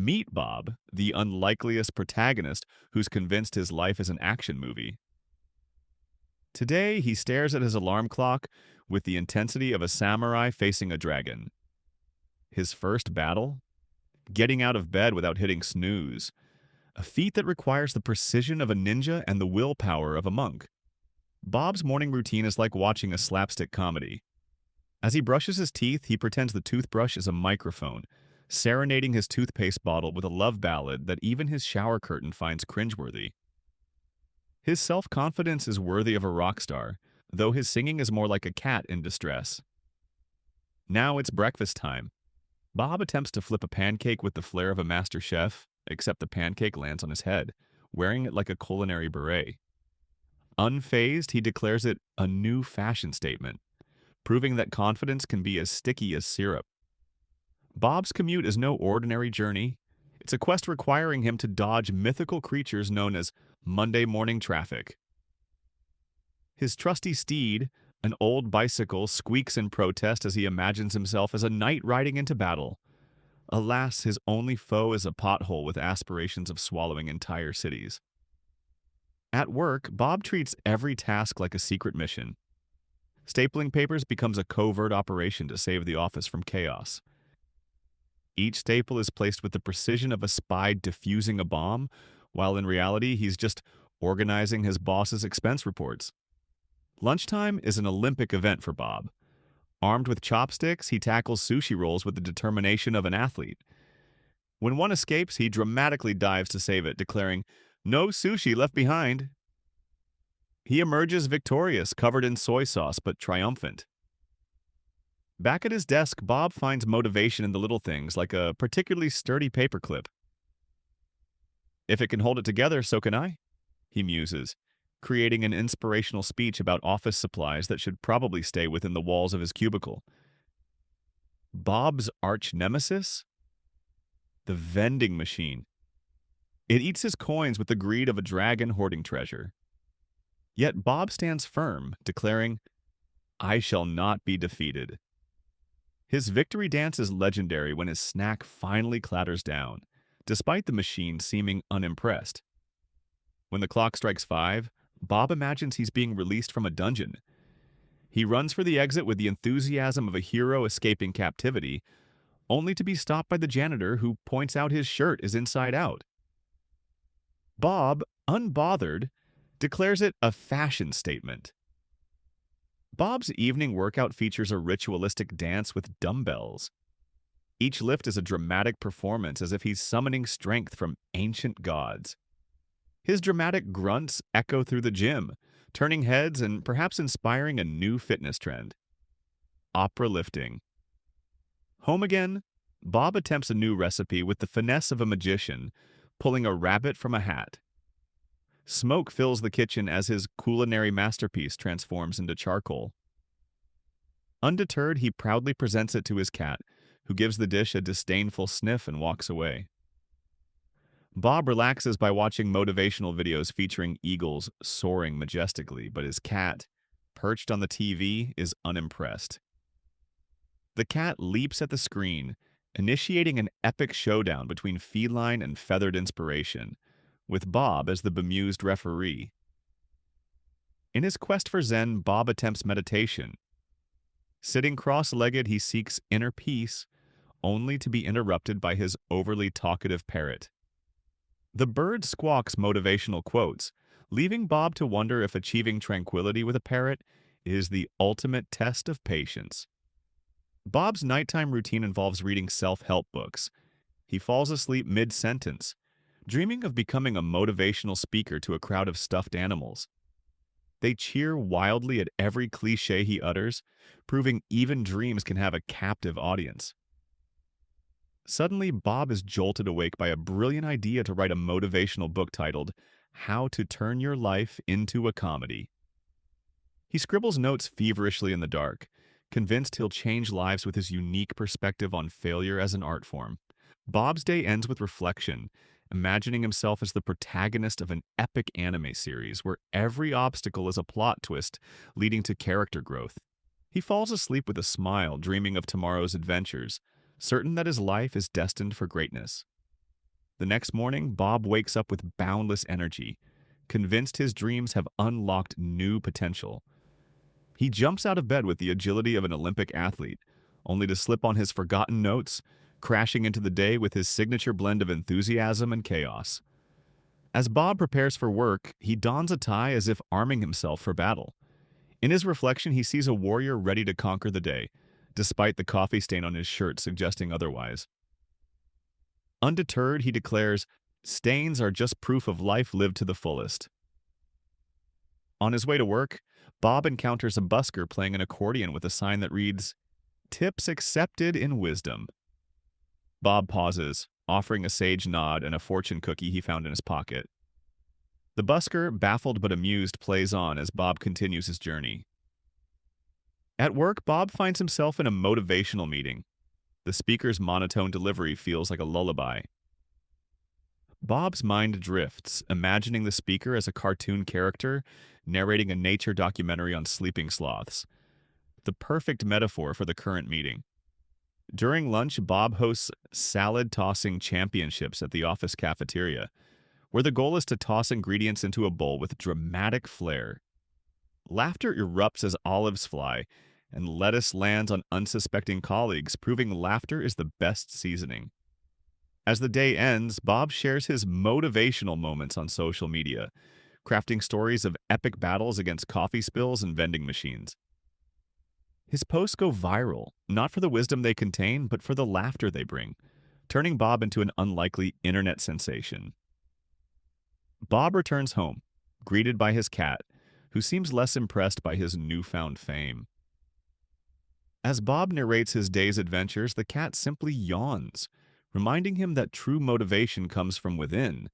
Meet Bob, the unlikeliest protagonist who's convinced his life is an action movie. Today, he stares at his alarm clock with the intensity of a samurai facing a dragon. His first battle? Getting out of bed without hitting snooze, a feat that requires the precision of a ninja and the willpower of a monk. Bob's morning routine is like watching a slapstick comedy. As he brushes his teeth, he pretends the toothbrush is a microphone, serenading his toothpaste bottle with a love ballad that even his shower curtain finds cringeworthy. His self-confidence is worthy of a rock star, though his singing is more like a cat in distress. Now it's breakfast time. Bob attempts to flip a pancake with the flair of a master chef, except the pancake lands on his head, wearing it like a culinary beret. Unfazed, he declares it a new fashion statement, proving that confidence can be as sticky as syrup. Bob's commute is no ordinary journey. It's a quest requiring him to dodge mythical creatures known as Monday morning traffic. His trusty steed, an old bicycle, squeaks in protest as he imagines himself as a knight riding into battle. Alas, his only foe is a pothole with aspirations of swallowing entire cities. At work, Bob treats every task like a secret mission. Stapling papers becomes a covert operation to save the office from chaos. Each staple is placed with the precision of a spy defusing a bomb, while in reality he's just organizing his boss's expense reports. Lunchtime is an Olympic event for Bob. Armed with chopsticks, he tackles sushi rolls with the determination of an athlete. When one escapes, he dramatically dives to save it, declaring, "No sushi left behind." He emerges victorious, covered in soy sauce, but triumphant. Back at his desk, Bob finds motivation in the little things, like a particularly sturdy paperclip. "If it can hold it together, so can I," he muses, creating an inspirational speech about office supplies that should probably stay within the walls of his cubicle. Bob's arch nemesis? The vending machine. It eats his coins with the greed of a dragon hoarding treasure. Yet Bob stands firm, declaring, "I shall not be defeated." His victory dance is legendary when his snack finally clatters down, despite the machine seeming unimpressed. When the clock strikes 5, Bob imagines he's being released from a dungeon. He runs for the exit with the enthusiasm of a hero escaping captivity, only to be stopped by the janitor who points out his shirt is inside out. Bob, unbothered, declares it a fashion statement. Bob's evening workout features a ritualistic dance with dumbbells. Each lift is a dramatic performance as if he's summoning strength from ancient gods. His dramatic grunts echo through the gym, turning heads and perhaps inspiring a new fitness trend. Opera lifting. Home again, Bob attempts a new recipe with the finesse of a magician, pulling a rabbit from a hat. Smoke fills the kitchen as his culinary masterpiece transforms into charcoal. Undeterred, he proudly presents it to his cat, who gives the dish a disdainful sniff and walks away. Bob relaxes by watching motivational videos featuring eagles soaring majestically, but his cat, perched on the TV, is unimpressed. The cat leaps at the screen, initiating an epic showdown between feline and feathered inspiration, with Bob as the bemused referee. In his quest for Zen, Bob attempts meditation. Sitting cross-legged, he seeks inner peace, only to be interrupted by his overly talkative parrot. The bird squawks motivational quotes, leaving Bob to wonder if achieving tranquility with a parrot is the ultimate test of patience. Bob's nighttime routine involves reading self-help books. He falls asleep mid-sentence, dreaming of becoming a motivational speaker to a crowd of stuffed animals. They cheer wildly at every cliché he utters, proving even dreams can have a captive audience. Suddenly, Bob is jolted awake by a brilliant idea to write a motivational book titled How to Turn Your Life into a Comedy. He scribbles notes feverishly in the dark, convinced he'll change lives with his unique perspective on failure as an art form. Bob's day ends with reflection, imagining himself as the protagonist of an epic anime series where every obstacle is a plot twist leading to character growth. He falls asleep with a smile, dreaming of tomorrow's adventures, certain that his life is destined for greatness. The next morning, Bob wakes up with boundless energy, convinced his dreams have unlocked new potential. He jumps out of bed with the agility of an Olympic athlete, only to slip on his forgotten notes, crashing into the day with his signature blend of enthusiasm and chaos. As Bob prepares for work, he dons a tie as if arming himself for battle. In his reflection, he sees a warrior ready to conquer the day, despite the coffee stain on his shirt suggesting otherwise. Undeterred, he declares, "Stains are just proof of life lived to the fullest." On his way to work, Bob encounters a busker playing an accordion with a sign that reads, "Tips accepted in wisdom." Bob pauses, offering a sage nod and a fortune cookie he found in his pocket. The busker, baffled but amused, plays on as Bob continues his journey. At work, Bob finds himself in a motivational meeting. The speaker's monotone delivery feels like a lullaby. Bob's mind drifts, imagining the speaker as a cartoon character narrating a nature documentary on sleeping sloths. The perfect metaphor for the current meeting. During lunch, Bob hosts salad tossing championships at the office cafeteria, where the goal is to toss ingredients into a bowl with dramatic flair. Laughter erupts as olives fly, and lettuce lands on unsuspecting colleagues, proving laughter is the best seasoning. As the day ends, Bob shares his motivational moments on social media, crafting stories of epic battles against coffee spills and vending machines. His posts go viral, not for the wisdom they contain, but for the laughter they bring, turning Bob into an unlikely internet sensation. Bob returns home, greeted by his cat, who seems less impressed by his newfound fame. As Bob narrates his day's adventures, the cat simply yawns, reminding him that true motivation comes from within,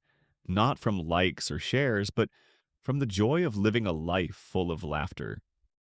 not from likes or shares, but from the joy of living a life full of laughter.